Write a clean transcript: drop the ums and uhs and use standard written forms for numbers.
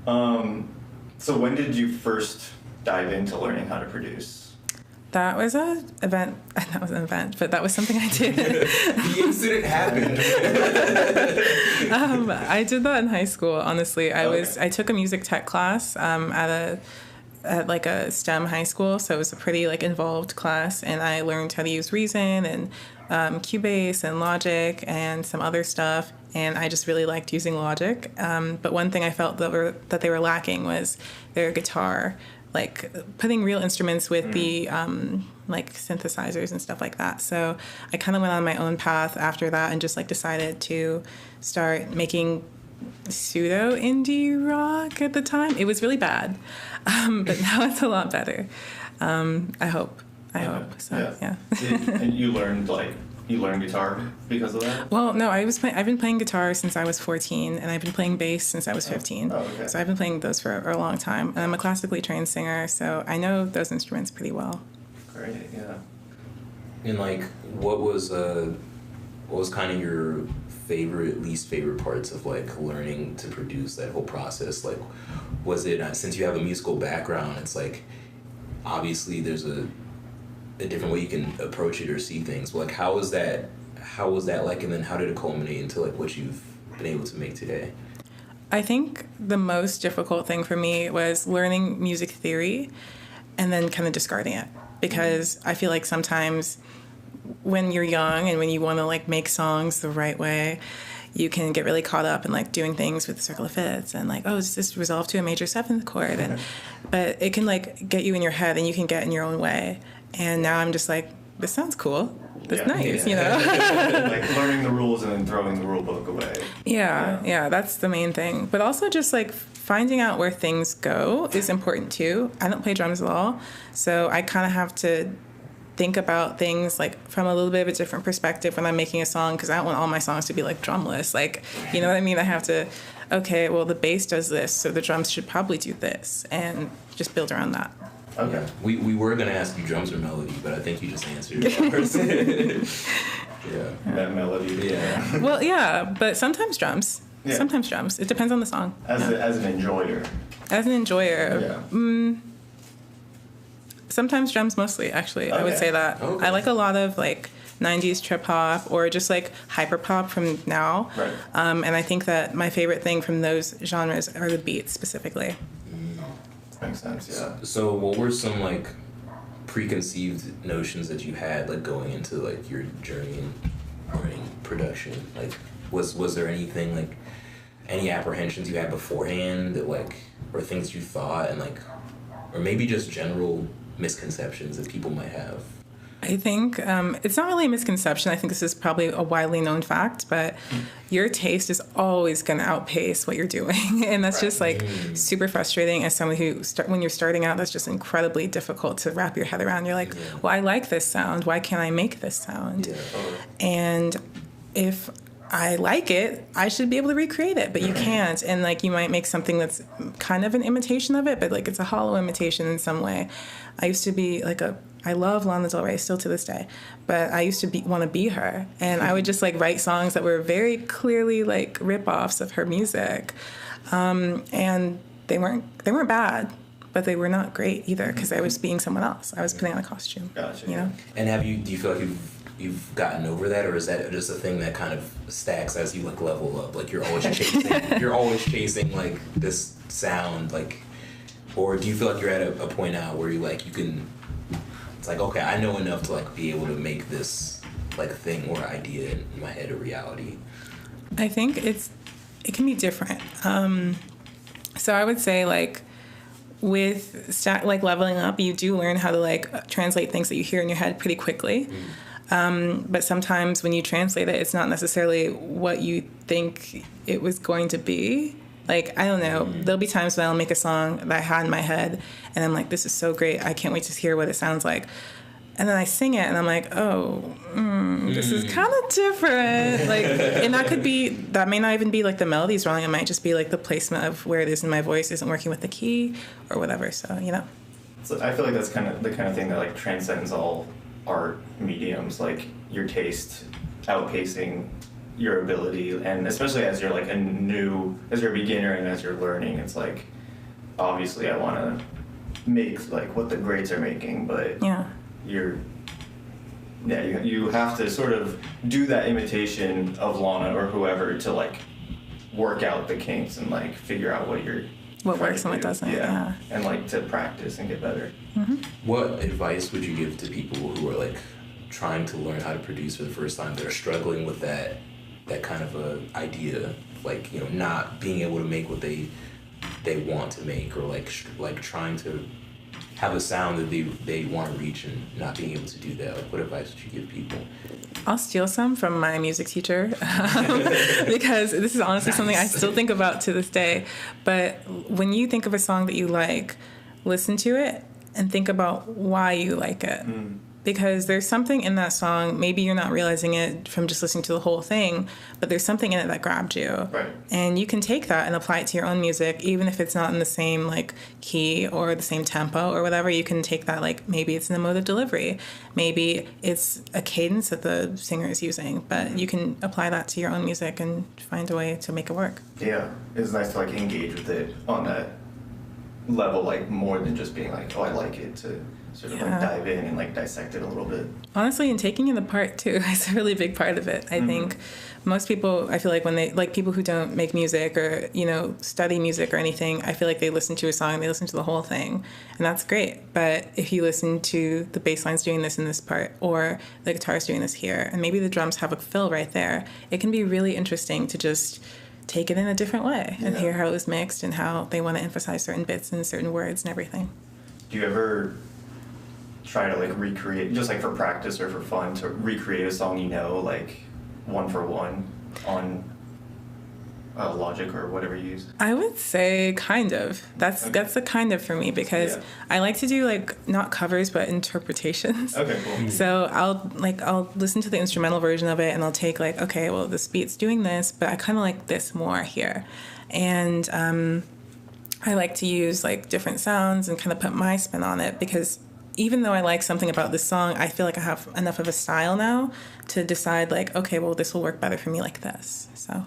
So when did you first dive into learning how to produce? That was an event. That was an event, but that was something I did. The incident happened. I did that in high school. Honestly, I took a music tech class at like a STEM high school, so it was a pretty like involved class, and I learned how to use Reason and Cubase and Logic and some other stuff, and I just really liked using Logic. But one thing I felt that they were lacking was their guitar, like putting real instruments with the like synthesizers and stuff like that. So I kind of went on my own path after that and just like decided to start making pseudo indie rock at the time. It was really bad, but now it's a lot better. I hope. So yeah. And you learned guitar because of that? Well, no, I've been playing guitar since I was 14, and I've been playing bass since I was 15. Oh, okay. So I've been playing those for a long time. And I'm a classically trained singer, so I know those instruments pretty well. Great, yeah. And like, what was kind of your least favorite parts of like learning to produce, that whole process? Like, was it, since you have a musical background, it's like obviously there's a different way you can approach it or see things, but like how was that like, and then how did it culminate into like what you've been able to make today? I think the most difficult thing for me was learning music theory and then kind of discarding it, because I feel like sometimes when you're young and when you want to like make songs the right way, you can get really caught up in like doing things with the circle of fifths and like, oh, is this resolved to a major seventh chord? And but it can like get you in your head and you can get in your own way. And now I'm just like, this sounds cool. That's nice, you know? Like learning the rules and then throwing the rule book away. Yeah, that's the main thing. But also just like finding out where things go is important too. I don't play drums at all, so I kind of have to think about things like from a little bit of a different perspective when I'm making a song, because I don't want all my songs to be like drumless. Like, you know what I mean? I have to, okay, well the bass does this, so the drums should probably do this, and just build around that. Okay. We were gonna ask you drums or melody, but I think you just answered it. Yeah. That melody. Yeah. Well, yeah, but sometimes drums. Yeah. Sometimes drums. It depends on the song. As an enjoyer. As an enjoyer. Yeah. Sometimes drums mostly, actually. Okay. I would say that. Okay. I like a lot of like 90s trip hop or just like hyper pop from now. Right. And I think that my favorite thing from those genres are the beats specifically. Makes sense, yeah. So what were some like preconceived notions that you had like going into like your journey in learning production? Like was there anything like any apprehensions you had beforehand that like, or things you thought, and like, or maybe just general misconceptions that people might have? I think it's not really a misconception. I think this is probably a widely known fact, but your taste is always going to outpace what you're doing. And that's just like super frustrating as someone who, when you're starting out, that's just incredibly difficult to wrap your head around. You're like, well, I like this sound. Why can't I make this sound? Yeah. And if I like it, I should be able to recreate it, but you can't. And like, you might make something that's kind of an imitation of it, but like it's a hollow imitation in some way. I used to be like I love Lana Del Rey still to this day, but I used to want to be her. And I would just like write songs that were very clearly like rip-offs of her music. And they weren't bad, but they were not great either, because I was being someone else. I was putting on a costume. Gotcha. You know? And do you feel like you've gotten over that, or is that just a thing that kind of stacks as you like level up? Like you're always chasing like this sound, like, or do you feel like you're at a point now where you can, it's like, okay, I know enough to like be able to make this like thing or idea in my head a reality? I think it can be different. So I would say like with like leveling up, you do learn how to like translate things that you hear in your head pretty quickly. But sometimes when you translate it, it's not necessarily what you think it was going to be. Like, I don't know, there'll be times when I'll make a song that I had in my head, and I'm like, this is so great, I can't wait to hear what it sounds like. And then I sing it, and I'm like, this is kind of different. Like, and that may not even be like the melody's wrong, it might just be like the placement of where it is in my voice isn't working with the key or whatever, so, you know. So I feel like that's kind of the kind of thing that like transcends all art mediums, like your taste outpacing your ability, and especially as you're like as you're a beginner and as you're learning, it's like, obviously I want to make like what the greats are making, but you have to sort of do that imitation of Lana or whoever to like work out the kinks and like figure out what works and what doesn't. Yeah, and like to practice and get better. Mm-hmm. What advice would you give to people who are like trying to learn how to produce for the first time, that are struggling with that kind of a idea, like, you know, not being able to make what they want to make, or like trying to have a sound that they want to reach and not being able to do that? Like, what advice would you give people? I'll steal some from my music teacher because this is honestly something I still think about to this day. But when you think of a song that you like, listen to it and think about why you like it. Because there's something in that song, maybe you're not realizing it from just listening to the whole thing, but there's something in it that grabbed you. Right. And you can take that and apply it to your own music, even if it's not in the same like key or the same tempo or whatever. You can take that, like maybe it's in the mode of delivery, maybe it's a cadence that the singer is using, but you can apply that to your own music and find a way to make it work. Yeah, it's nice to like engage with it on that level, like more than just being like, oh, I like it, to sort of like dive in and like dissect it a little bit. Honestly, and taking it apart too is a really big part of it. I think most people, I feel like when they, like people who don't make music or, you know, study music or anything, I feel like they listen to a song, they listen to the whole thing, and that's great. But if you listen to the bass line's doing this in this part, or the guitar's doing this here, and maybe the drums have a fill right there, it can be really interesting to just take it in a different way and hear how it was mixed and how they want to emphasize certain bits and certain words and everything. Do you ever try to like recreate, just like for practice or for fun, to recreate a song, you know, like one for one on Logic or whatever you use? I would say kind of. That's a kind of for me, because I like to do like not covers but interpretations. Okay, cool. So I'll listen to the instrumental version of it and I'll take like, okay, well this beat's doing this, but I kind of like this more here, and I like to use like different sounds and kind of put my spin on it, because even though I like something about this song, I feel like I have enough of a style now to decide like, okay, well this will work better for me like this. So